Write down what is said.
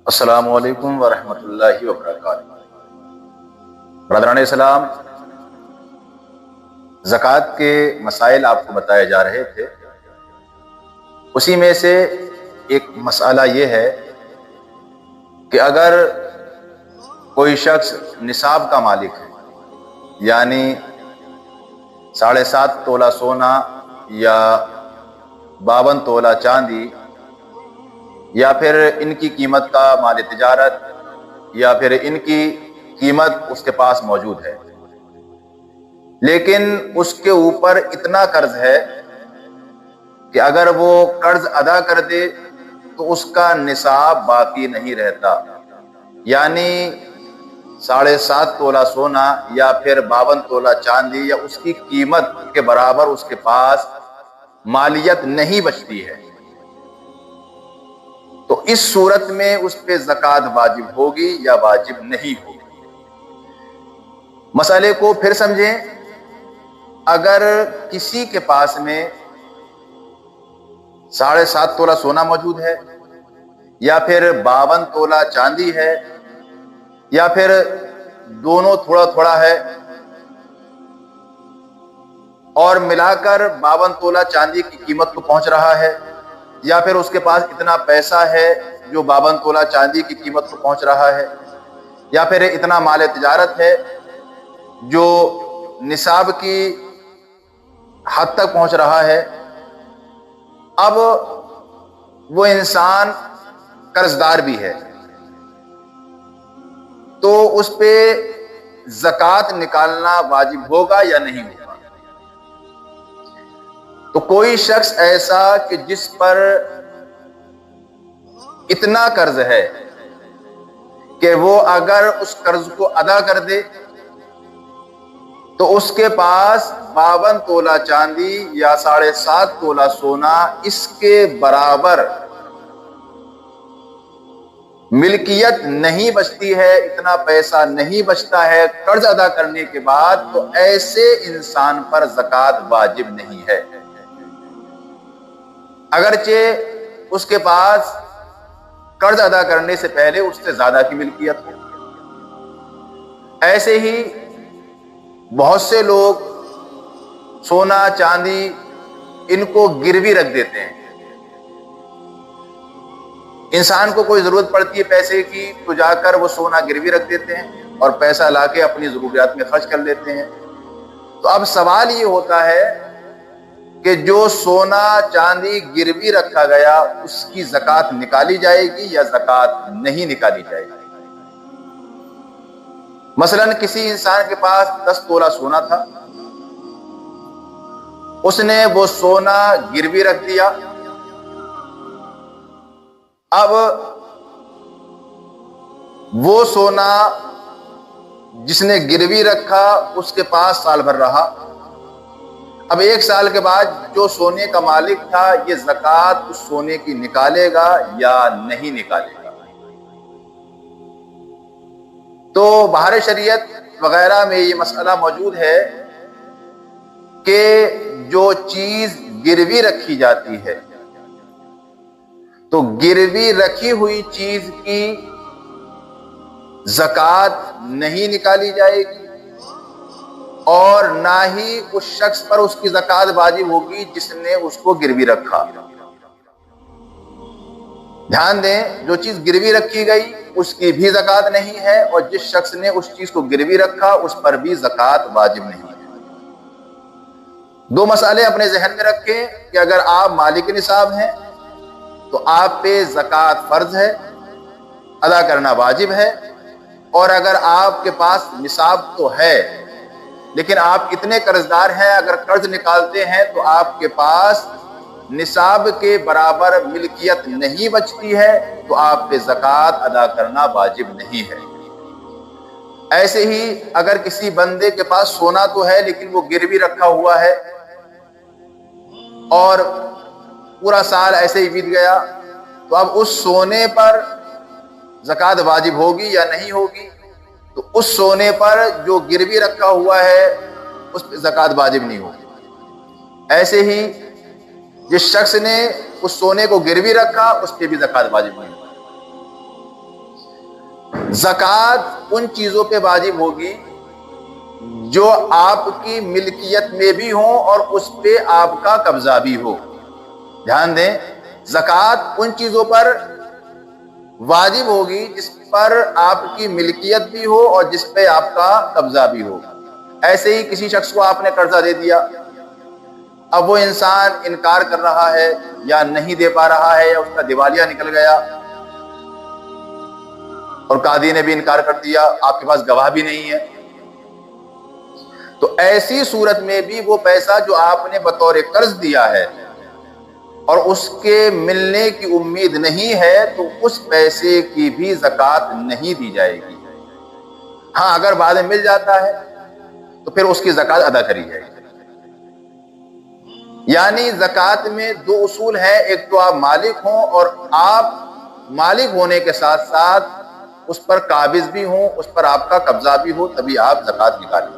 السلام علیکم ورحمۃ اللہ وبرکاتہ۔ برادران اسلام، زکوٰۃ کے مسائل آپ کو بتائے جا رہے تھے، اسی میں سے ایک مسئلہ یہ ہے کہ اگر کوئی شخص نصاب کا مالک ہے، یعنی 7.5 تولہ سونا یا 52 تولہ چاندی، یا پھر ان کی قیمت کا مال تجارت، یا پھر ان کی قیمت اس کے پاس موجود ہے، لیکن اس کے اوپر اتنا قرض ہے کہ اگر وہ قرض ادا کر دے تو اس کا نصاب باقی نہیں رہتا، یعنی 7.5 تولہ سونا یا پھر 52 تولہ چاندی یا اس کی قیمت کے برابر اس کے پاس مالیت نہیں بچتی ہے، تو اس صورت میں اس پہ زکوٰۃ واجب ہوگی یا واجب نہیں ہوگی۔ مسئلے کو پھر سمجھیں، اگر کسی کے پاس میں 7.5 تولہ سونا موجود ہے، یا پھر 52 تولہ چاندی ہے، یا پھر دونوں تھوڑا تھوڑا ہے، اور ملا کر 52 تولہ چاندی کی قیمت کو پہنچ رہا ہے، یا پھر اس کے پاس اتنا پیسہ ہے جو 52 تولہ چاندی کی قیمت کو پہنچ رہا ہے، یا پھر اتنا مال تجارت ہے جو نصاب کی حد تک پہنچ رہا ہے، اب وہ انسان قرض دار بھی ہے، تو اس پہ زکوٰۃ نکالنا واجب ہوگا یا نہیں ہوگا؟ تو کوئی شخص ایسا کہ جس پر اتنا قرض ہے کہ وہ اگر اس قرض کو ادا کر دے تو اس کے پاس 52 تولہ چاندی یا 7.5 تولہ سونا اس کے برابر ملکیت نہیں بچتی ہے، اتنا پیسہ نہیں بچتا ہے قرض ادا کرنے کے بعد، تو ایسے انسان پر زکوٰۃ واجب نہیں ہے، اگرچہ اس کے پاس قرض ادا کرنے سے پہلے اس سے زیادہ کی ملکیت ہو۔ ایسے ہی بہت سے لوگ سونا چاندی ان کو گروی رکھ دیتے ہیں، انسان کو کوئی ضرورت پڑتی ہے پیسے کی تو جا کر وہ سونا گروی رکھ دیتے ہیں اور پیسہ لا کے اپنی ضروریات میں خرچ کر لیتے ہیں۔ تو اب سوال یہ ہوتا ہے کہ جو سونا چاندی گروی رکھا گیا اس کی زکوٰۃ نکالی جائے گی یا زکوٰۃ نہیں نکالی جائے گی؟ مثلا کسی انسان کے پاس 10 تولہ سونا تھا، اس نے وہ سونا گروی رکھ دیا، اب وہ سونا جس نے گروی رکھا اس کے پاس سال بھر رہا، اب 1 سال کے بعد جو سونے کا مالک تھا یہ زکوٰۃ اس سونے کی نکالے گا یا نہیں نکالے گا؟ تو بہار شریعت وغیرہ میں یہ مسئلہ موجود ہے کہ جو چیز گروی رکھی جاتی ہے تو گروی رکھی ہوئی چیز کی زکوٰۃ نہیں نکالی جائے گی، اور نہ ہی اس شخص پر اس کی زکوٰۃ واجب ہوگی جس نے اس کو گروی رکھا۔ دھیان دیں، جو چیز گروی رکھی گئی اس کی بھی زکوٰۃ نہیں ہے، اور جس شخص نے اس چیز کو گروی رکھا اس پر بھی زکوٰۃ واجب نہیں ہے۔ 2 مسئلے اپنے ذہن میں رکھیں کہ اگر آپ مالک نصاب ہیں تو آپ پہ زکوٰۃ فرض ہے، ادا کرنا واجب ہے، اور اگر آپ کے پاس نصاب تو ہے لیکن آپ کتنے قرض دار ہیں، اگر قرض نکالتے ہیں تو آپ کے پاس نصاب کے برابر ملکیت نہیں بچتی ہے، تو آپ پہ زکوٰۃ ادا کرنا واجب نہیں ہے۔ ایسے ہی اگر کسی بندے کے پاس سونا تو ہے لیکن وہ گروی رکھا ہوا ہے اور پورا سال ایسے ہی بیت گیا، تو اب اس سونے پر زکوٰۃ واجب ہوگی یا نہیں ہوگی؟ تو اس سونے پر جو گروی رکھا ہوا ہے اس پہ زکوٰۃ واجب نہیں ہوگی۔ ایسے ہی جس شخص نے اس سونے کو گروی رکھا اس پہ بھی زکوٰۃ واجب نہیں ہوگی۔ زکوٰۃ ان چیزوں پہ واجب ہوگی جو آپ کی ملکیت میں بھی ہوں اور اس پہ آپ کا قبضہ بھی ہو. دھیان دیں، زکوٰۃ ان چیزوں پر واجب ہوگی جس پر آپ کی ملکیت بھی ہو اور جس پہ آپ کا قبضہ بھی ہو. ایسے ہی کسی شخص کو آپ نے قرضہ دے دیا، اب وہ انسان انکار کر رہا ہے یا نہیں دے پا رہا ہے یا اس کا دیوالیہ نکل گیا اور قاضی نے بھی انکار کر دیا، آپ کے پاس گواہ بھی نہیں ہے، تو ایسی صورت میں بھی وہ پیسہ جو آپ نے بطور قرض دیا ہے اور اس کے ملنے کی امید نہیں ہے تو اس پیسے کی بھی زکوٰۃ نہیں دی جائے گی. ہاں اگر بعد میں مل جاتا ہے تو پھر اس کی زکوٰۃ ادا کری جائے گی. یعنی زکوٰۃ میں دو اصول ہیں، ایک تو آپ مالک ہوں اور آپ مالک ہونے کے ساتھ ساتھ اس پر قابض بھی ہوں، اس پر آپ کا قبضہ بھی ہو، تبھی آپ زکوٰۃ نکالیں.